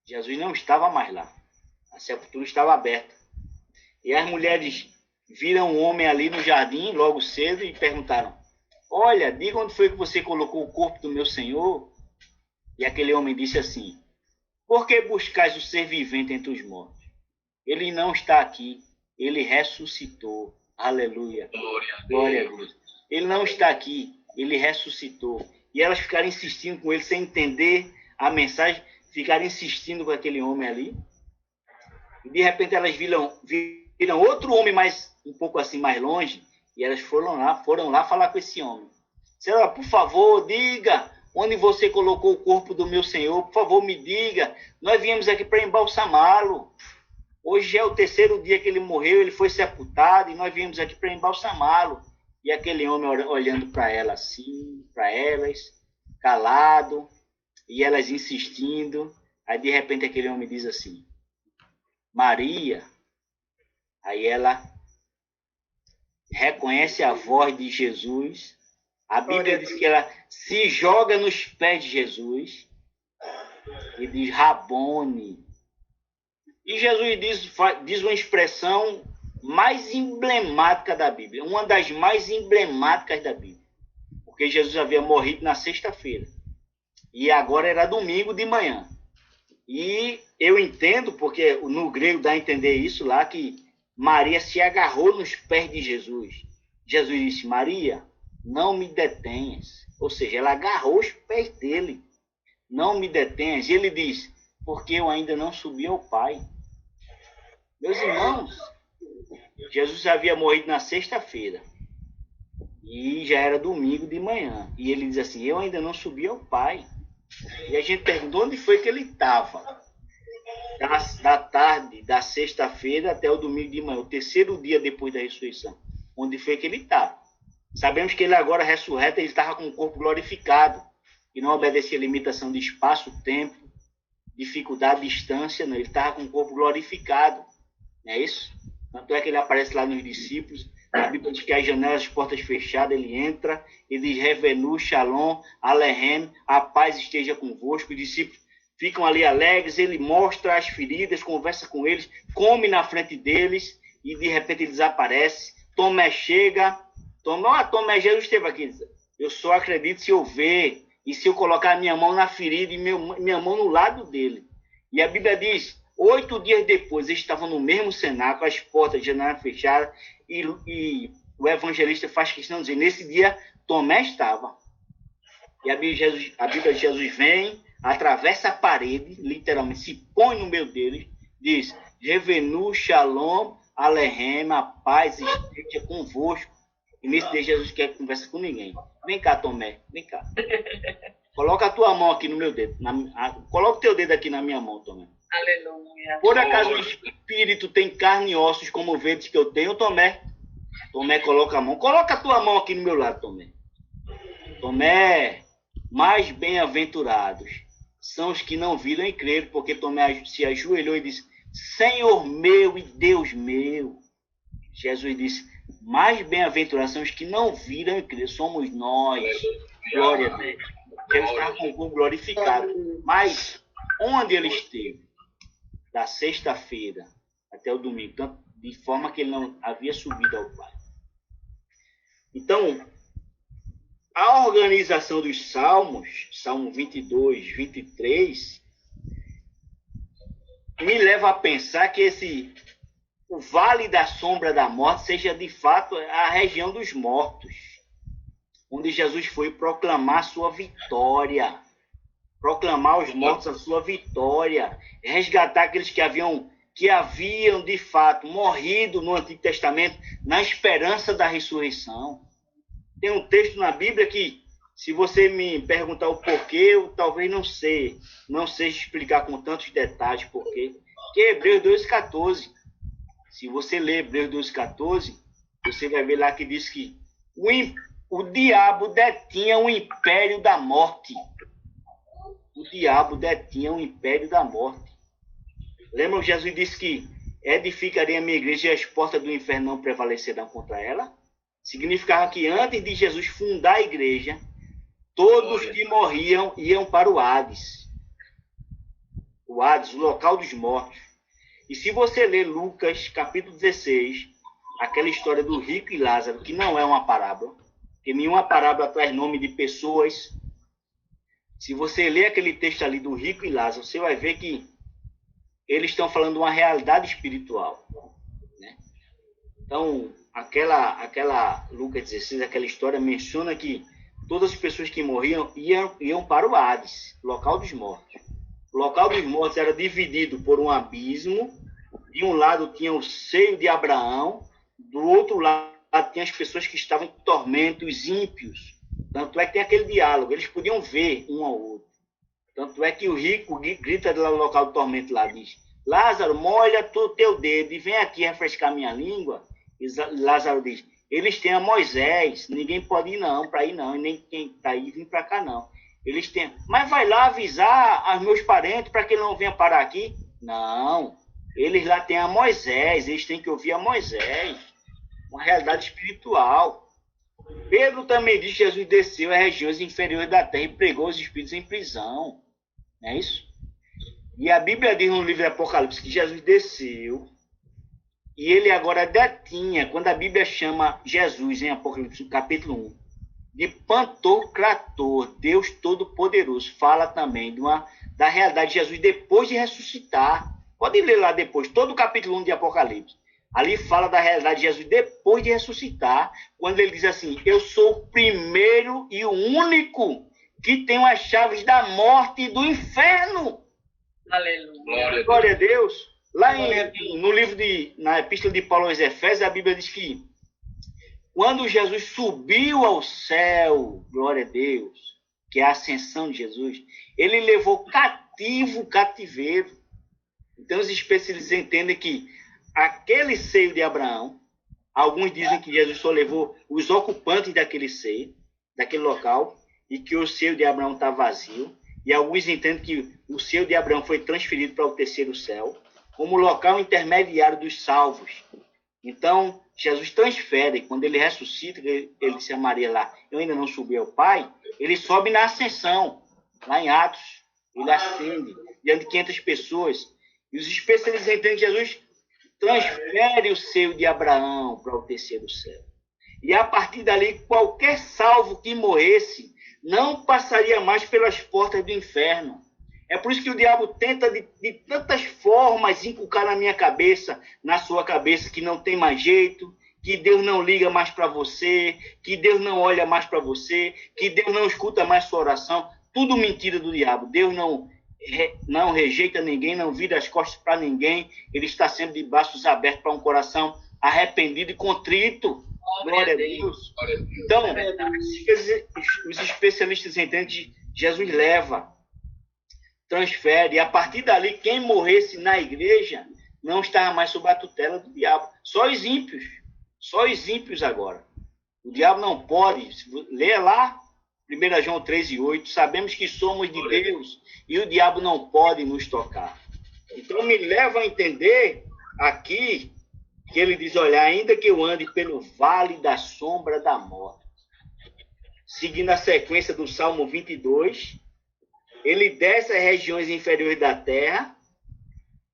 Jesus não estava mais lá. A sepultura estava aberta. E as mulheres viram um homem ali no jardim, logo cedo, e perguntaram: Olha, diga onde foi que você colocou o corpo do meu Senhor? E aquele homem disse assim: Por que buscais o ser vivente entre os mortos? Ele não está aqui, ele ressuscitou. Aleluia. Glória a Deus. Ele não está aqui, ele ressuscitou. E elas ficaram insistindo com ele, sem entender a mensagem, ficaram insistindo com aquele homem ali. E de repente elas viram outro homem um pouco assim mais longe, e elas foram lá falar com esse homem. Senhora, por favor, diga onde você colocou o corpo do meu Senhor. Por favor, me diga. Nós viemos aqui para embalsamá-lo. Hoje é o 3º dia que ele morreu, ele foi sepultado, e nós viemos aqui para embalsamá-lo. E aquele homem olhando para ela assim, para elas, calado, e elas insistindo. Aí, de repente, aquele homem diz assim: Maria. Aí ela reconhece a voz de Jesus. A Bíblia diz que ela se joga nos pés de Jesus e diz: Rabone. E Jesus diz uma expressão mais emblemática da Bíblia, uma das mais emblemáticas da Bíblia, porque Jesus havia morrido na sexta-feira e agora era domingo de manhã. E eu entendo, porque no grego dá a entender isso lá, que Maria se agarrou nos pés de Jesus. Jesus disse: Maria, não me detenhas. Ou seja, ela agarrou os pés dele. Não me detenhas. E ele diz: porque eu ainda não subi ao Pai. Meus irmãos, Jesus havia morrido na sexta-feira. E já era domingo de manhã. E ele diz assim: eu ainda não subi ao Pai. E a gente pergunta onde foi que ele estava. Da tarde, da sexta-feira até o domingo de manhã, o 3º dia depois da ressurreição. Onde foi que ele estava? Sabemos que ele agora ressurreto, ele estava com o corpo glorificado. E não obedecia a limitação de espaço, tempo, dificuldade, distância. Não. Ele estava com o corpo glorificado. Não é isso? Tanto é que ele aparece lá nos discípulos. A Bíblia diz que as janelas, as portas fechadas, ele entra e diz: Revenu, Shalom, Alehem, a paz esteja convosco. Os discípulos: ficam ali alegres, ele mostra as feridas, conversa com eles, come na frente deles, e de repente ele desaparece. Tomé chega, Tomé, Jesus esteve aqui. Eu só acredito se eu ver e se eu colocar a minha mão na ferida e minha mão no lado dele. E a Bíblia diz, 8 dias depois, eles estavam no mesmo cenáculo, as portas de janela fechadas, e o evangelista faz questão de dizer, nesse dia, Tomé estava. E a Bíblia de Jesus vem, atravessa a parede, literalmente, se põe no meio deles, diz, Revenu, Shalom, Alehem, a paz esteja convosco. E nesse dia Jesus quer conversa com ninguém. Vem cá, Tomé, vem cá. Coloca a tua mão aqui no meu dedo. Coloca o teu dedo aqui na minha mão, Tomé. Aleluia. Por acaso o Espírito tem carne e ossos como vedes que eu tenho, Tomé? Tomé coloca a mão. Coloca a tua mão aqui no meu lado, Tomé. Tomé, mais bem-aventurados são os que não viram e creram, porque Tomé se ajoelhou e disse, Senhor meu e Deus meu. Jesus disse, mais bem-aventurados são os que não viram e creram, somos nós. Glória a Deus. Jesus estava com o corpo glorificado. Mas onde ele esteve? Da sexta-feira até o domingo, tanto de forma que ele não havia subido ao Pai. Então, a organização dos salmos, Salmo 22, 23, me leva a pensar que o vale da sombra da morte seja de fato a região dos mortos, onde Jesus foi proclamar sua vitória, proclamar aos mortos a sua vitória, resgatar aqueles que haviam de fato morrido no Antigo Testamento na esperança da ressurreição. Tem um texto na Bíblia que, se você me perguntar o porquê, eu talvez não sei explicar com tantos detalhes porquê, que é Hebreus 2,14. Se você ler Hebreus 2,14, você vai ver lá que diz que o diabo detinha o império da morte. O diabo detinha o império da morte. Lembra que Jesus disse que edificarei a minha igreja e as portas do inferno não prevalecerão contra ela? Significava que antes de Jesus fundar a igreja, todos que morriam iam para o Hades. O Hades, o local dos mortos. E se você ler Lucas, capítulo 16, aquela história do rico e Lázaro, que não é uma parábola, porque nenhuma parábola traz nome de pessoas. Se você ler aquele texto ali do rico e Lázaro, você vai ver que eles estão falando de uma realidade espiritual, né? Então, aquela Lucas 16, aquela história menciona que todas as pessoas que morriam iam para o Hades, local dos mortos. O local dos mortos era dividido por um abismo. De um lado tinha o seio de Abraão, do outro lado tinha as pessoas que estavam em tormento, os ímpios. Tanto é que tem aquele diálogo, eles podiam ver um ao outro. Tanto é que o rico grita do local do tormento lá, diz, Lázaro, molha o teu dedo e vem aqui refrescar minha língua. E Lázaro diz, eles têm a Moisés, ninguém pode ir não, para ir não, e nem quem está aí vem para cá não. Eles têm, mas vai lá avisar aos meus parentes para que ele não venha parar aqui? Não, eles lá têm a Moisés, eles têm que ouvir a Moisés, uma realidade espiritual. Pedro também diz que Jesus desceu às regiões inferiores da terra e pregou os espíritos em prisão. Não é isso? E a Bíblia diz no livro de Apocalipse que Jesus desceu e ele agora detinha, quando a Bíblia chama Jesus em Apocalipse, capítulo 1, de Pantocrator, Deus Todo-Poderoso, fala também da realidade de Jesus depois de ressuscitar. Pode ler lá depois, todo o capítulo 1 de Apocalipse. Ali fala da realidade de Jesus depois de ressuscitar, quando ele diz assim, eu sou o primeiro e o único que tem as chaves da morte e do inferno. Aleluia. Glória a Deus. Lá no livro na Epístola de Paulo aos Efésios, a Bíblia diz que quando Jesus subiu ao céu, glória a Deus, que é a ascensão de Jesus, ele levou cativo o cativeiro. Então os especialistas entendem que aquele seio de Abraão, alguns dizem que Jesus só levou os ocupantes daquele seio, daquele local, e que o seio de Abraão está vazio, e alguns entendem que o seio de Abraão foi transferido para o terceiro céu, como local intermediário dos salvos. Então, Jesus transfere, quando ele ressuscita, ele disse a Maria lá, eu ainda não subi ao Pai, ele sobe na ascensão, lá em Atos. Ele acende diante de 500 pessoas. E os especialistas entendem que Jesus transfere o seio de Abraão para o terceiro céu. E a partir dali, qualquer salvo que morresse não passaria mais pelas portas do inferno. É por isso que o diabo tenta de tantas formas inculcar na minha cabeça, na sua cabeça, que não tem mais jeito, que Deus não liga mais para você, que Deus não olha mais para você, que Deus não escuta mais sua oração. Tudo mentira do diabo. Deus não rejeita ninguém, não vira as costas para ninguém. Ele está sempre de braços abertos para um coração arrependido e contrito. Glória a Deus. Então, os especialistas entendem que Jesus leva, transfere, e a partir dali, quem morresse na igreja não estava mais sob a tutela do diabo. Só os ímpios agora. O diabo não pode. Lê lá 1 João 3:8, sabemos que somos de Deus e o diabo não pode nos tocar. Então me leva a entender aqui que ele diz, olha, ainda que eu ande pelo vale da sombra da morte. Seguindo a sequência do Salmo 22, ele desce às regiões inferiores da terra,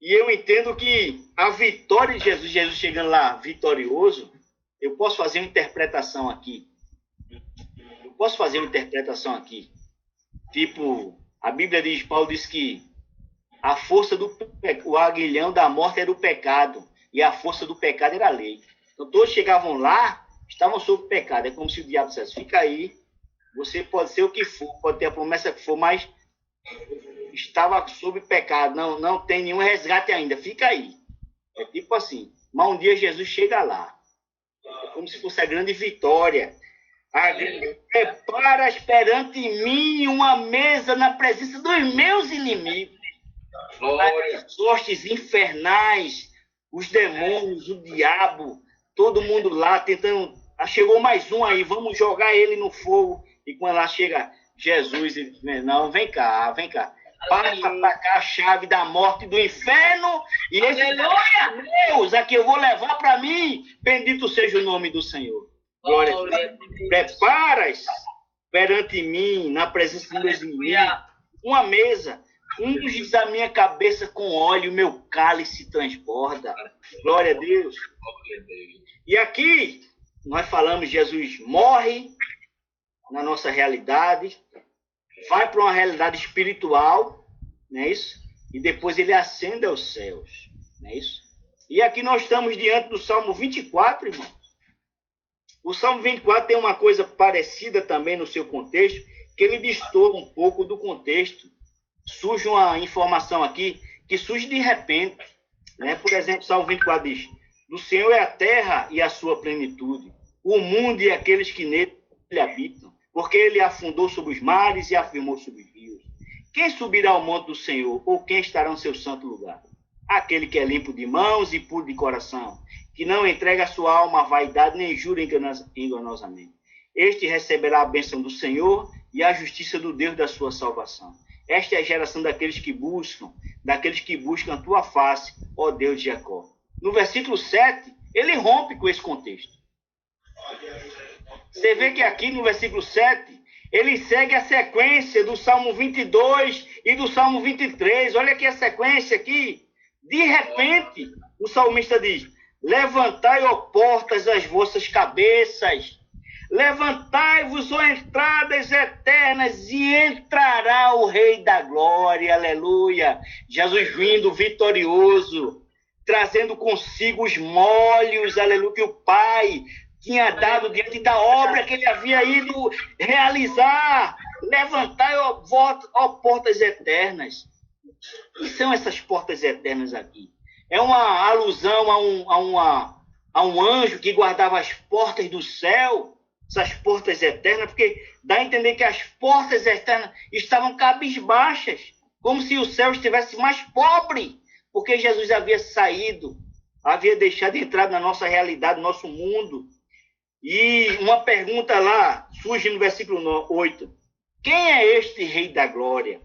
e eu entendo que a vitória de Jesus chegando lá vitorioso, eu posso fazer uma interpretação aqui. Tipo, a Bíblia diz, Paulo diz que a força o aguilhão da morte era o pecado, e a força do pecado era a lei. Então todos chegavam lá, estavam sob o pecado. É como se o diabo dissesse, fica aí, você pode ser o que for, pode ter a promessa que for, mas estava sob pecado, não tem nenhum resgate ainda, fica aí. É tipo assim, mas um dia Jesus chega lá. É como se fosse a grande vitória. Preparas perante mim uma mesa na presença dos meus inimigos. As hostes infernais, os demônios, o diabo, todo mundo lá tentando. Chegou mais um aí, vamos jogar ele no fogo. E quando lá chega Jesus, ele diz, não, vem cá. Passa para cá a chave da morte e do inferno. E esse Deus, aqui eu vou levar para mim. Bendito seja o nome do Senhor. Glória a Deus. Preparas perante mim, na presença dos meus inimigos, uma mesa. Unges a minha cabeça com óleo, meu cálice transborda. Glória a Deus. E aqui, nós falamos, Jesus morre na nossa realidade, vai para uma realidade espiritual, não é isso? E depois ele ascende aos céus, não é isso? E aqui nós estamos diante do Salmo 24, irmãos. O Salmo 24 tem uma coisa parecida também no seu contexto, que ele destoa um pouco do contexto. Surge uma informação aqui que surge de repente, né? Por exemplo, o Salmo 24 diz, do Senhor é a terra e a sua plenitude, o mundo e aqueles que nele habitam, porque ele afundou sobre os mares e afirmou sobre os rios. Quem subirá ao monte do Senhor, ou quem estará no seu santo lugar? Aquele que é limpo de mãos e puro de coração, que não entrega a sua alma à vaidade, nem jura enganosamente. Este receberá a bênção do Senhor e a justiça do Deus da sua salvação. Esta é a geração daqueles que buscam a tua face, ó Deus de Jacó. No versículo 7, ele rompe com esse contexto. Você vê que aqui no versículo 7, ele segue a sequência do Salmo 22 e do Salmo 23. Olha aqui a sequência aqui. De repente, o salmista diz, levantai, ó portas, as vossas cabeças. Levantai-vos, ó entradas eternas, e entrará o Rei da Glória. Aleluia. Jesus vindo vitorioso, trazendo consigo os molhos, aleluia, que o Pai tinha dado diante da obra que ele havia ido realizar. Levantai, ó portas eternas. O que são essas portas eternas aqui? É uma alusão a um anjo que guardava as portas do céu, essas portas eternas, porque dá a entender que as portas eternas estavam cabisbaixas, como se o céu estivesse mais pobre, porque Jesus havia saído, havia deixado de entrar na nossa realidade, no nosso mundo. E uma pergunta lá surge no versículo 8. Quem é este Rei da Glória?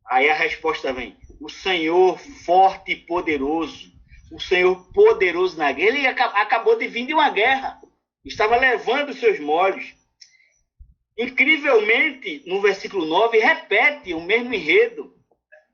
Aí a resposta vem. O Senhor forte e poderoso. O Senhor poderoso na guerra. Ele acabou de vir de uma guerra. Estava levando os seus molhos. Incrivelmente, no versículo 9, repete o mesmo enredo.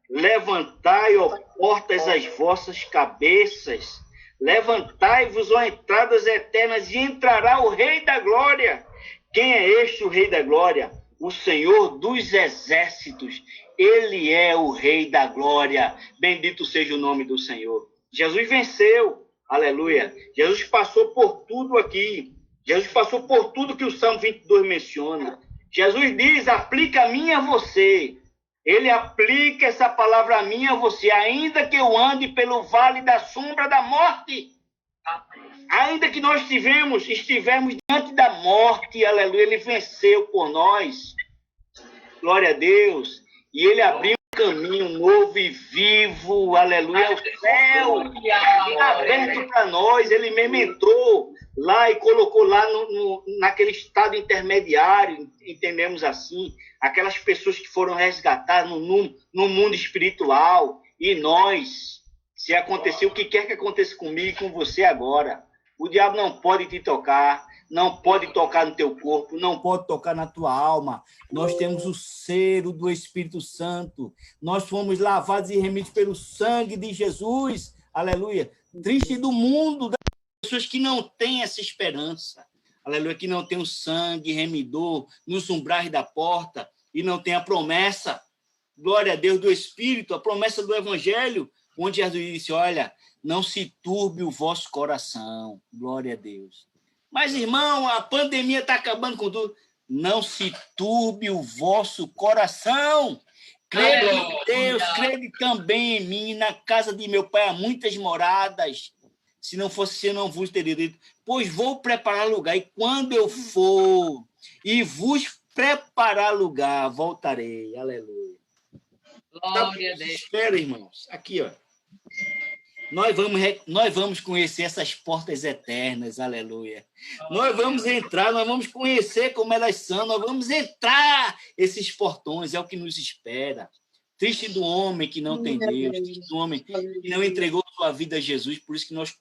Levantai, ó portas, as vossas cabeças. Levantai-vos, ó entradas eternas, e entrará o Rei da Glória. Quem é este, o Rei da Glória? O Senhor dos Exércitos. Ele é o Rei da Glória. Bendito seja o nome do Senhor. Jesus venceu. Aleluia. Jesus passou por tudo aqui. Jesus passou por tudo que o Salmo 22 menciona. Jesus diz, aplica a mim e a você. Ele aplica essa palavra a mim e a você. Ainda que eu ande pelo vale da sombra da morte. Ainda que nós estivermos diante da morte, aleluia, ele venceu por nós. Glória a Deus. E ele abriu um caminho novo e vivo, aleluia, o céu está aberto para nós. Ele mesmo entrou lá e colocou lá naquele estado intermediário, entendemos assim, aquelas pessoas que foram resgatadas no mundo espiritual. E nós, se acontecer o que quer que aconteça comigo e com você agora, o diabo não pode te tocar, não pode tocar no teu corpo, não pode tocar na tua alma. Nós temos o selo do Espírito Santo. Nós fomos lavados e remidos pelo sangue de Jesus. Aleluia. Triste do mundo, das pessoas que não têm essa esperança. Aleluia, que não tem o sangue remidor nos umbrais da porta e não tem a promessa, glória a Deus, do Espírito, a promessa do Evangelho, onde Jesus disse, olha, não se turbe o vosso coração. Glória a Deus. Mas, irmão, a pandemia está acabando com tudo. Não se turbe o vosso coração. Crede em Deus, crede também em mim. Na casa de meu pai há muitas moradas. Se não fosse, eu não vos teria dito. Pois vou preparar lugar. E quando eu for e vos preparar lugar, voltarei. Aleluia. Glória a Deus. Espera, irmãos. Aqui, ó. Nós vamos conhecer essas portas eternas, aleluia. Nós vamos entrar, nós vamos conhecer como elas são, nós vamos entrar esses portões, é o que nos espera. Triste do homem que não tem Deus, triste do homem que não entregou sua vida a Jesus, por isso que nós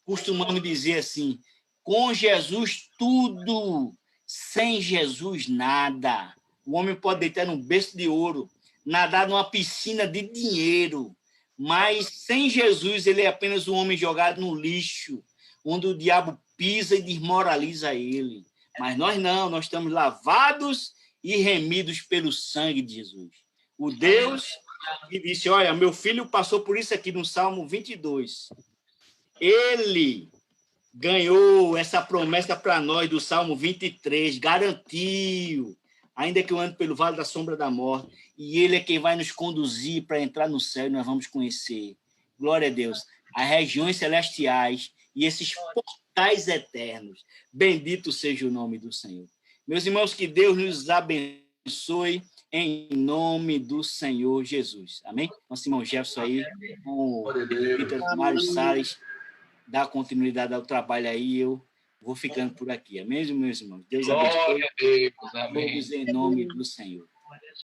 costumamos dizer assim, com Jesus tudo, sem Jesus nada. O homem pode deitar num berço de ouro, nadar numa piscina de dinheiro, mas sem Jesus ele é apenas um homem jogado no lixo, onde o diabo pisa e desmoraliza ele. Mas nós não, nós estamos lavados e remidos pelo sangue de Jesus. O Deus que disse, olha, meu filho passou por isso aqui no Salmo 22. Ele ganhou essa promessa para nós do Salmo 23, garantiu, ainda que eu ande pelo vale da sombra da morte, e ele é quem vai nos conduzir para entrar no céu e nós vamos conhecer. Glória a Deus. As regiões celestiais e esses portais eternos. Bendito seja o nome do Senhor. Meus irmãos, que Deus nos abençoe em nome do Senhor Jesus. Amém? Nosso irmão Jefferson aí, com o Peter Mário Salles, dá continuidade ao trabalho aí, eu vou ficando por aqui. Amém, meus irmãos? Deus abençoe. Glória a Deus. Amém. Todos em nome do Senhor.